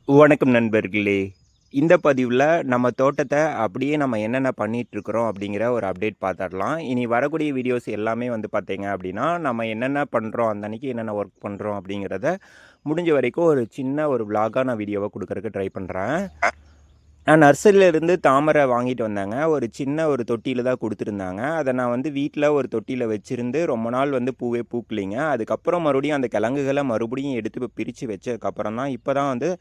வணக்கம் நண்பர்களே! இந்த பதிவுல நம்ம தோட்டத்த அப்படியே நம்ம என்னென்ன பண்ணிட்டுருக்குறோம் அப்படிங்கிற ஒரு அப்டேட் பார்த்துடலாம். இனி வரக்கூடிய வீடியோஸ் எல்லாமே வந்து பார்த்தீங்க அப்படின்னா, நம்ம என்னென்ன பண்றோம், அந்த அன்னைக்கு என்னென்ன ஒர்க் பண்றோம் அப்படிங்கிறத முடிஞ்ச வரைக்கும் ஒரு சின்ன ஒரு விளாகா நான் வீடியோவா குடுக்கறக்கு ட்ரை பண்றேன். நான் நர்சரியிலேருந்து தாமரை வாங்கிட்டு வந்தேங்க. ஒரு சின்ன ஒரு தொட்டியில தான் குடுத்துருந்தாங்க. அத நான் வந்து வீட்ல ஒரு தொட்டியில வச்சிருந்து ரொம்ப நாள் வந்து பூவே பூக்கலைங்க. அதுக்கப்புறம் மறுபடியும் அந்த கிழங்குகள மறுபடியும் எடுத்து இப்ப பிரிச்சு வச்சதுக்கப்புறம் தான் இப்ப தான் வந்து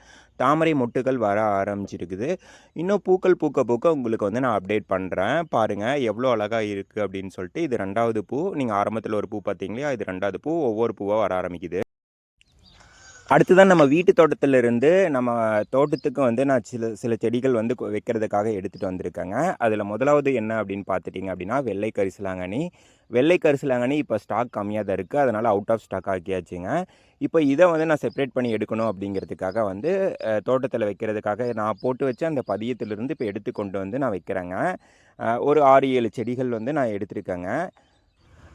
தாமரை மொட்டுக்கள் வர ஆரம்பிச்சிருக்குது. இன்னும் பூக்கள் பூக்க பூக்க உங்களுக்கு வந்து நான் அப்டேட் பண்றேன். பாருங்க எவ்வளோ அழகா இருக்கு அப்படின்னு சொல்லிட்டு. இது 2வது பூ. நீங்க ஆரம்பத்தில ஒரு பூ பார்த்தீங்க இல்லையா? இது 2வது பூ. ஒவ்வொரு பூவா வர ஆரம்பிக்குது. அடுத்ததான் நம்ம வீட்டு தோட்டத்துல இருந்து நம்ம தோட்டத்துக்கு வந்து நான் சில சில செடிகள் வந்து வைக்கிறதுக்காக எடுத்துட்டு வந்திருக்கேங்க. அதில முதலாவது என்ன அப்படின்னு பார்த்துட்டீங்க அப்படின்னா, வெள்ளை கரிசலாங்கண்ணி. வெள்ளை கரிசலாங்கண்ணி இப்போ ஸ்டாக் கம்மியா தான் இருக்கு. அதனால அவுட் ஆஃப் ஸ்டாக் ஆக்கியாச்சுங்க. இப்போ இத வந்து நான் செப்பரேட் பண்ணி எடுக்கணும் அப்படிங்கிறதுக்காக வந்து தோட்டத்தில வைக்கிறதுக்காக நான் போட்டு வச்ச அந்த பதியத்திலிருந்து இப்போ எடுத்து கொண்டு வந்து நான் வைக்கிறேங்க. ஒரு 6, 7 செடிகள் வந்து நான் எடுத்திருக்கேங்க.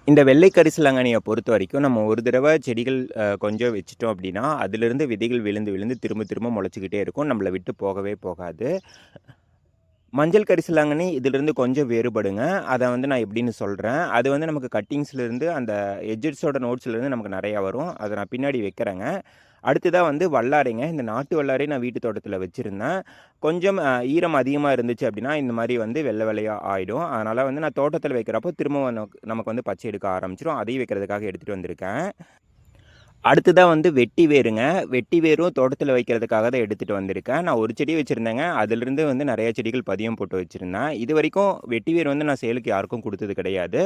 இந்த வெள்ளை கரிசலாங்கண்ணிய பொறுத்தவரைக்கும், நம்ம ஒரு தடவ செடிகள் கொஞ்சம் வச்சுட்டோம் அப்படின்னா, அதிலிருந்து விதைகள் விழுந்து, விழுந்து திரும்ப, திரும்ப முளைச்சுக்கிட்டே இருக்கும். நம்மள விட்டு போகவே போகாது. மஞ்சள் கரிசலாங்கண்ணி இதிலிருந்து கொஞ்சம் வேறுபடுங்க. அத வந்து நான் எப்படின்னு சொல்றேன். அது வந்து நமக்கு கட்டிங்ஸ்லேருந்து அந்த எட்ஜஸோட நோட்ஸ்லேருந்து நமக்கு நெறையா வரும். அத நான் பின்னாடி வைக்கிறேங்க. அடுத்ததா வந்து வல்லாரைங்க. இந்த நாட்டு வல்லாரை நான் வீட்டு தோட்டத்தில வச்சிருந்தேன். கொஞ்சம் ஈரம் அதிகமா இருந்துச்சு அப்படின்னா, இந்த மாரி வந்து வெள்ள வெள்ளையா ஆயிடும். அதனால வந்து நான் தோட்டத்தில வைக்கிறப்போ திரும்பவும் நமக்கு வந்து பச்சை எடுக்க ஆரம்பிச்சுரும். அதையும் வைக்கிறதுக்காக எடுத்துட்டு வந்திருக்கேன். அடுத்ததா வந்து வெட்டி வேருங்க. வெட்டி வேரும் தோட்டத்தில வைக்கிறதுக்காக தான் எடுத்துட்டு வந்திருக்கேன். நான் ஒரு செடி வச்சிருந்தேங்க. அதிலிருந்து வந்து நெறைய செடிகள் பதியம் போட்டு வச்சிருந்தேன். இதுவரைக்கும் வெட்டி வேர் வந்து நான் சேலுக்கு யாருக்கும் குடுத்தது கிடையாது.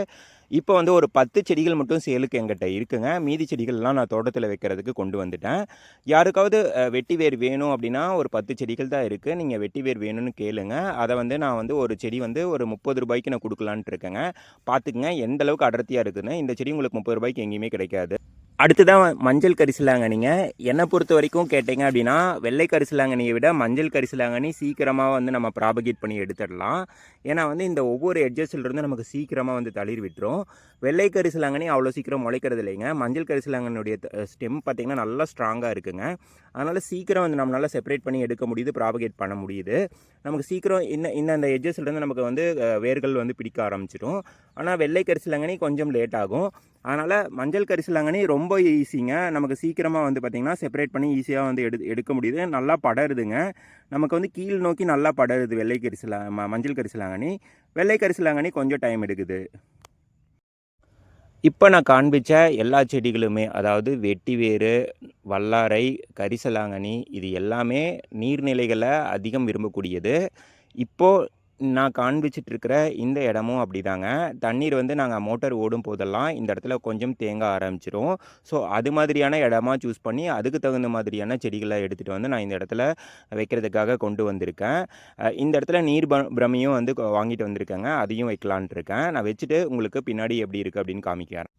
இப்போ வந்து ஒரு 10 செடிகள் மட்டும் சேலுக்கு என்கிட்ட இருக்குங்க. மீதி செடிகள்லாம் நான் தோட்டத்தில வைக்கிறதுக்கு கொண்டு வந்துட்டேன். யாருக்காவது வெட்டி வேர் வேணும் அப்டின்னா, ஒரு 10 செடிகள் தான் இருக்கு. நீங்க வெட்டி வேர் வேணும்னு கேளுங்க. அத வந்து நான் வந்து ஒரு செடி வந்து ஒரு ரூ. 30க்கு நான் குடுக்கலான்ட்டு இருக்கேங்க. பார்த்துக்கங்க எந்த அளவுக்கு அடர்த்தியா இருக்குன்னு. இந்த செடி உங்களுக்கு ரூ. 30க்கு எங்கேயுமே கிடைக்காது. அடுத்ததான் மஞ்சள் கரிசலாங்கண்ணிங்க. என்ன பொறுத்தவரைக்கும் கேட்டீங்க அப்படின்னா, வெள்ளை கரிசலாங்கண்ணிய விட மஞ்சள் கரிசலாங்கண்ணி சீக்கிரமா வந்து நம்ம ப்ராபகேட் பண்ணி எடுத்துடலாம். ஏன்னா வந்து இந்த ஒவ்வொரு எட்ஜஸ்லருந்து நமக்கு சீக்கிரமா வந்து தளிர் விட்டுரும். வெள்ளை கரிசலாங்கண்ணி அவ்வளோ சீக்கிரம் முளைக்கிறது இல்லைங்க. மஞ்சள் கரிசலாங்கண்ணியுடைய ஸ்டெம் பார்த்தீங்கன்னா நல்லா ஸ்ட்ராங்கா இருக்குங்க. அதனால சீக்கிரம் வந்து நம்மளால செப்பரேட் பண்ணி எடுக்க முடியுது, ப்ராபகேட் பண்ண முடியுது. நமக்கு சீக்கிரம் இந்த அந்த எட்ஜஸ்லேருந்து நமக்கு வந்து வேர்கள் வந்து பிடிக்க ஆரம்பிச்சிடும். ஆனால் வெள்ளை கரிசலாங்கண்ணி கொஞ்சம் லேட் ஆகும். அதனால் மஞ்சள் கரிசலாங்கண்ணி ரொம்ப ஈஸிங்க. நமக்கு சீக்கிரமாக வந்து பார்த்திங்கன்னா செப்பரேட் பண்ணி ஈஸியாக வந்து எடுக்க முடியுது. நல்லா படருதுங்க. நமக்கு வந்து கீழ் நோக்கி நல்லா படருது வெள்ளை மஞ்சள் கரிசலாங்கண்ணி. வெள்ளை கரிசலாங்கண்ணி கொஞ்சம் டைம் எடுக்குது. இப்போ நான் காண்பிச்ச எல்லா செடிகளுமே, அதாவது வெட்டிவேரு, வல்லாரை, கரிசலாங்கண்ணி இது எல்லாமே நீர்நிலைகள அதிகம் விரும்பக்கூடியது. இப்போ நான் காண்பிச்சுட்டு இருக்கிற இந்த இடமும் அப்படிதாங்க. தண்ணீர் வந்து நாங்க மோட்டார் ஓடும் போதெல்லாம் இந்த இடத்துல கொஞ்சம் தேங்க ஆரம்பிச்சுரும். ஸோ அது மாதிரியான இடமா சூஸ் பண்ணி, அதுக்கு தகுந்த மாதிரியான செடிகள எடுத்துட்டு வந்து நான் இந்த இடத்துல வைக்கிறதுக்காக கொண்டு வந்திருக்கேன். இந்த இடத்துல நீர் பிரமியும் வந்து வாங்கிட்டு வந்திருக்கேங்க. அதையும் வைக்கலான்ட்டு இருக்கேன். நான் வச்சுட்டு உங்களுக்கு பின்னாடி எப்படி இருக்கு அப்படின்னு காமிக்கிறேன்.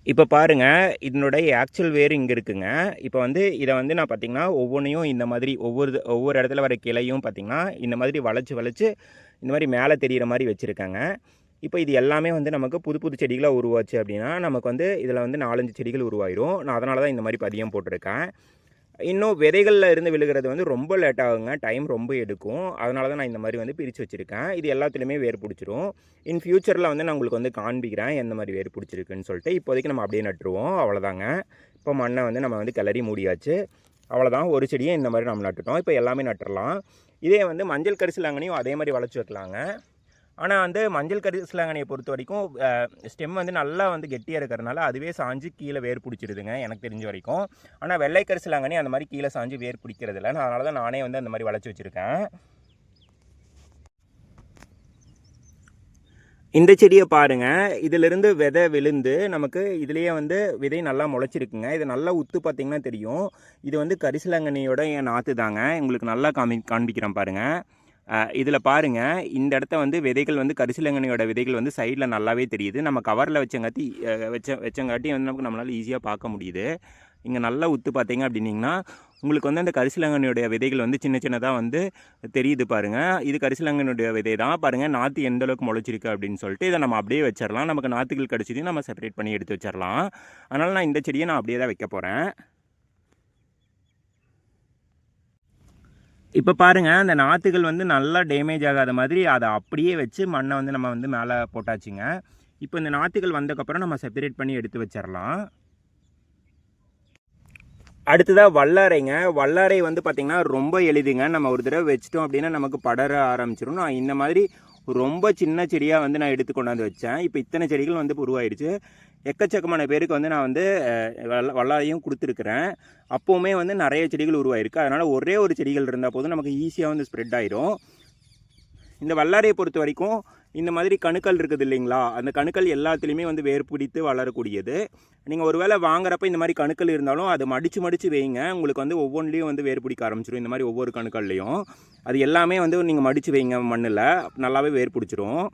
இப்ப பாருங்க, இதனுடைய ஆக்சுவல் வேர் இங்க இருக்குங்க. இப்ப வந்து இத வந்து நான் பார்த்தீங்கன்னா, ஒவ்வொன்னையும் இந்த மாதிரி ஒவ்வொரு இடத்துல வர கிளையும் பார்த்தீங்கன்னா, இந்த மாதிரி வளைச்சு, வளைச்சு இந்த மாரி மேல தெரியிற மாரி வச்சிருக்கேங்க. இப்ப இது எல்லாமே வந்து நமக்கு புது, புது செடிகளா உருவாச்சு அப்டின்னா, நமக்கு வந்து இதில வந்து 4, 5 செடிகள் உருவாயிரும். நான் அதனால தான் இந்த மாரி பதியம் போட்டிருக்கேன். இன்னும் விதைகள்ல இருந்து விழுகிறது வந்து ரொம்ப லேட் ஆகுங்க. டைம் ரொம்ப எடுக்கும். அதனால தான் நான் இந்த மாரி வந்து பிரிச்சு வச்சிருக்கேன். இது எல்லாத்துலயுமே வேர் புடிச்சிரும். இன் ஃபியூச்சர்ல வந்து நான் உங்களுக்கு வந்து காண்பிக்கிறேன், எந்த மாரி வேர் புடிச்சிருக்குன்னு சொல்லிட்டு. இப்போதைக்கு நம்ம அப்படியே நட்டுருவோம். அவ்வளோதாங்க. இப்போ மண்ண வந்து நம்ம வந்து கிளறி மூடியாச்சு. அவ்வளோதான். ஒரு செடிய இந்த மாரி நம்ம நட்டுட்டோம். இப்போ எல்லாமே நட்டுறலாம். இதே வந்து மஞ்சள் கரிசலாங்கண்ணியும் அதே மாரி வளச்சு வைக்கலாங்க. ஆனா வந்து மஞ்சள் கரிசலாங்கண்ணிய பொறுத்தவரைக்கும் ஸ்டெம் வந்து நல்லா வந்து கெட்டியா இருக்கிறதுனால, அதுவே சாஞ்சு கீழ வேர் புடிச்சிருதுங்க, எனக்கு தெரிஞ்ச வரைக்கும். ஆனா வெள்ளை கரிசலாங்கண்ணி அந்த மாரி கீழ சாஞ்சு வேர் பிடிக்கிறதில்ல. அதனால தான் நானே வந்து அந்த மாரி வளச்சு வச்சிருக்கேன். இந்த செடிய பாருங்க. இதிலிருந்து விதை விழுந்து நமக்கு இதிலேயே வந்து விதை நல்லா முளைச்சிருக்குங்க. இத நல்லா உத்து பார்த்தீங்கன்னா தெரியும். இது வந்து கரிசலாங்கண்ணியோட நாத்து தாங்க. உங்களுக்கு நல்லா காண்பிக்கிறேன் பாருங்க. இதில பாருங்க, இந்த இடத்த வந்து விதைகள் வந்து கரிசலாங்கண்ணியோட விதைகள் வந்து சைடில நல்லாவே தெரியுது. நம்ம கவர்ல வச்சங்காட்டி வச்சங்காட்டி வந்து நமக்கு நம்மளால ஈஸியா பார்க்க முடியுது. இங்க நல்லா உத்து பார்த்தீங்க அப்படின்னீங்கன்னா, உங்களுக்கு வந்து அந்த கரிசலாங்கண்ணியோட விதைகள் வந்து சின்ன சின்னதா வந்து தெரியுது பாருங்க. இது கரிசலாங்கண்ணியோட விதை தான். பாருங்க நாத்து எந்த அளவுக்கு முளைச்சிருக்கு அப்படின்னு சொல்லிட்டு, இத நம்ம அப்படியே வச்சிரலாம். நமக்கு நாத்துகள் கிடைச்சதையும் நம்ம செப்பரேட் பண்ணி எடுத்து வச்சிரலாம். அதனால நான் இந்த செடிய நான் அப்படியே தான் வைக்க போறேன். இப்போ பாருங்கள், அந்த நாற்றுகள் வந்து நல்லா டேமேஜ் ஆகாத மாதிரி அதை அப்படியே வச்சு மண்ணை வந்து நம்ம வந்து மேலே போட்டாச்சுங்க. இப்போ இந்த நாற்றுகள் வந்ததுக்கப்புறம் நம்ம செப்பரேட் பண்ணி எடுத்து வச்சிடலாம். அடுத்ததாக வல்லாரைங்க. வல்லாரை வந்து பார்த்திங்கன்னா ரொம்ப எளிதுங்க. நம்ம ஒரு தடவை வச்சிட்டோம் அப்படின்னா நமக்கு படர ஆரம்பிச்சிடும். நான் இந்த மாதிரி ரொம்ப சின்ன செடியாக வந்து நான் எடுத்து கொண்டாந்து வச்சேன். இப்போ இத்தனை செடிகள் வந்து உருவாயிடுச்சு. எக்கச்சக்கமான பேருக்கு வந்து நான் வந்து வல்லாரையும் கொடுத்துருக்குறேன். அப்போவுமே வந்து நிறைய செடிகள் உருவாயிருக்கு. அதனால் ஒரே ஒரு செடிகள் இருந்தால் போதும், நமக்கு ஈஸியாக வந்து ஸ்ப்ரெட் ஆயிரும். இந்த வல்லாரையை பொறுத்த வரைக்கும் இந்த மாதிரி கணுக்கள் இருக்குது இல்லைங்களா, அந்த கணுக்கள் எல்லாத்துலேயுமே வந்து வேர் பிடித்து வளரக்கூடியது. நீங்கள் ஒரு வேளை வாங்குறப்ப இந்த மாதிரி கணுக்கள் இருந்தாலும் அதை மடித்து வைங்க. உங்களுக்கு வந்து ஒவ்வொன்றிலையும் வந்து வேர் பிடிக்க ஆரம்பிச்சிடும். இந்த மாதிரி ஒவ்வொரு கணுக்கள்லையும் அது எல்லாமே வந்து நீங்கள் மடித்து வைங்க மண்ணில், நல்லாவே வேர் பிடிச்சிரும்.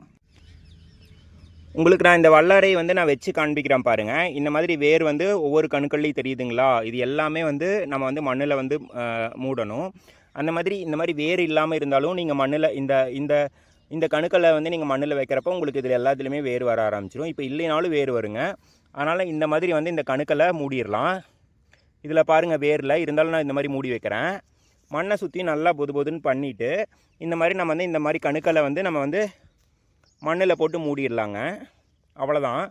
உங்களுக்கு நான் இந்த வல்லாரை வந்து நான் வச்சு காண்பிக்கிறேன் பாருங்கள். இந்த மாதிரி வேர் வந்து ஒவ்வொரு கணுக்கள்லையும் தெரியுதுங்களா, இது எல்லாமே வந்து நம்ம வந்து மண்ணில் வந்து மூடணும். அந்த மாதிரி இந்த மாதிரி வேர் இல்லாமல் இருந்தாலும் நீங்கள் மண்ணில் இந்த இந்த இந்த கணுக்களை வந்து நீங்கள் மண்ணில் வைக்கிறப்போ உங்களுக்கு இதில் எல்லாத்துலேயுமே வேர் வர ஆரம்பிச்சிடும். இப்போ இல்லைனாலும் வேர் வருங்க. அதனால் இந்த மாதிரி வந்து இந்த கணுக்களை மூடிடலாம். இதில் பாருங்கள் வேரில் இருந்தாலும் நான் இந்த மாதிரி மூடி வைக்கிறேன். மண்ணை சுற்றி நல்லா பொதுன்னு பண்ணிவிட்டு இந்த மாதிரி நம்ம வந்து இந்த மாதிரி கணுக்களை வந்து நம்ம வந்து மண்ணில் போட்டு மூடிடலாங்க. அவ்வளோதான்.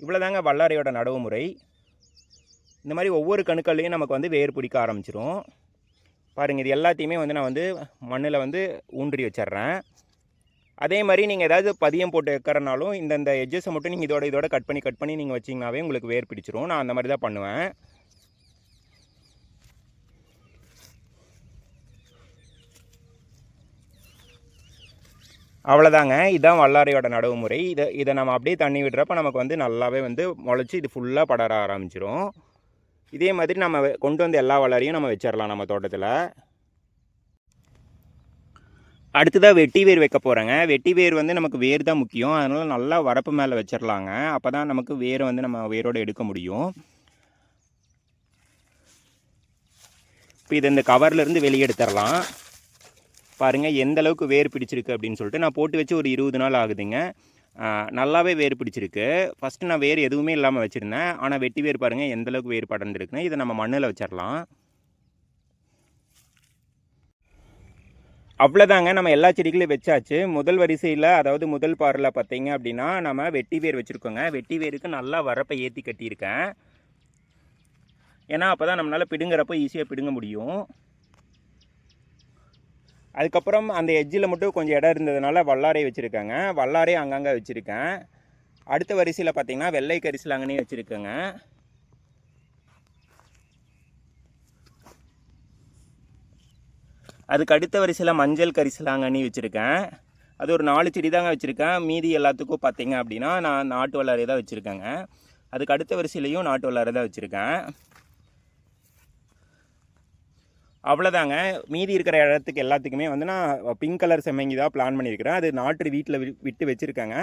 இவ்வளோதாங்க வல்லாரையோட நடவு முறை. இந்த மாதிரி ஒவ்வொரு கணுக்கள்லையும் நமக்கு வந்து வேர் பிடிக்க ஆரம்பிச்சிடும். பாருங்கள், இது எல்லாத்தையுமே வந்து நான் வந்து மண்ணில் வந்து ஊன்றி வச்சிட்றேன். அதே மாதிரி நீங்கள் ஏதாவது பதியம் போட்டு வைக்கிறனாலும் இந்த எட்ஜஸை மட்டும் நீங்கள் இதோட கட் பண்ணி நீங்கள் வச்சிங்கனாவே உங்களுக்கு வேர் பிடிச்சிரும். நான் அந்த மாதிரி தான் பண்ணுவேன். அவ்வளோதாங்க. இதுதான் வல்லாரையோட நடவு முறை. இதை நம்ம அப்படியே தண்ணி விடுறப்ப நமக்கு வந்து நல்லாவே வந்து முளைச்சி இது ஃபுல்லாக படர ஆரம்பிச்சிடும். இதே மாதிரி நம்ம கொண்டு வந்த எல்லா வல்லாரையும் நம்ம வச்சிடலாம் நம்ம தோட்டத்தில். அடுத்ததாக வெட்டி வேர் வைக்க போகிறேங்க. வெட்டி வேர் வந்து நமக்கு வேர் தான் முக்கியம். அதனால் நல்லா வரப்பு மேலே வச்சிடலாங்க. அப்போ தான் நமக்கு வேரை வந்து நம்ம வேரோடு எடுக்க முடியும். இப்போ இதை இந்த கவர்லேருந்து வெளியே எடுத்துடலாம். பாருங்கள் எந்த அளவுக்கு வேர் பிடிச்சிருக்கு அப்படின்னு சொல்லிட்டு. நான் போட்டு வச்சு ஒரு 20 நாள் ஆகுதுங்க. நல்லாவே வேர் பிடிச்சிருக்கு. ஃபஸ்ட்டு நான் வேர் எதுவுமே இல்லாமல் வச்சுருந்தேன். ஆனால் வெட்டி வேர் பாருங்கள் எந்த அளவுக்கு வேர் படர்ந்துருக்குன்னு. இதை நம்ம மண்ணில் வச்சிடலாம். அவ்வளோதாங்க, நம்ம எல்லா செடிகளையும் வச்சாச்சு. முதல் வரிசையில், அதாவது முதல் பாரில் பார்த்தீங்க அப்படின்னா நம்ம வெட்டி வேர் வச்சுருக்கோங்க. வெட்டி வேருக்கு நல்லா வரப்பை ஏற்றி கட்டியிருக்கேன். ஏன்னா அப்போ தான் நம்மளால் பிடுங்குறப்போ ஈஸியாக பிடுங்க முடியும். அதுக்கப்புறம் அந்த எட்ஜில் மட்டும் கொஞ்சம் இடம் இருந்ததுனால வல்லாரை வச்சுருக்கேங்க. வல்லாரை அங்கங்கே வச்சுருக்கேன். அடுத்த வரிசையில் பார்த்திங்கன்னா வெள்ளை கரிசலாங்கண்ணி வச்சுருக்கேங்க. அதுக்கு அடுத்த வரிசையில் மஞ்சள் கரிசலாங்கண்ணி வச்சுருக்கேன். அது ஒரு 4 செடி தாங்க வச்சுருக்கேன். மீதி எல்லாத்துக்கும் பார்த்திங்க அப்படின்னா நான் நாட்டு வல்லாரை தான் வச்சுருக்கேங்க. அதுக்கு அடுத்த வரிசையிலையும் நாட்டு வல்லாரை தான் வச்சுருக்கேன். அவ்வளோதாங்க. மீதி இருக்கிற இடத்துக்கு எல்லாத்துக்குமே வந்து நான் பிங்க் கலர் செம்மங்கி தான் பிளான் பண்ணியிருக்கிறேன். அது நாட்டு வீட்டில் விட்டு வச்சுருக்கேங்க.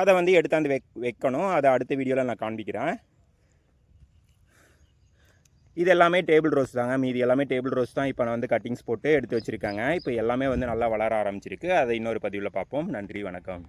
அதை வந்து எடுத்தாந்து வைக்கணும். அதை அடுத்த வீடியோவில் நான் காண்பிக்கிறேன். இது எல்லாமே டேபிள் ரோஸ் தாங்க. மீதி எல்லாமே டேபிள் ரோஸ் தான். இப்போ நான் வந்து கட்டிங்ஸ் போட்டு எடுத்து வச்சுருக்காங்க. இப்போ எல்லாமே வந்து நல்லா வளர ஆரம்பிச்சிருக்கு. அதை இன்னொரு பதிவில் பார்ப்போம். நன்றி, வணக்கம்.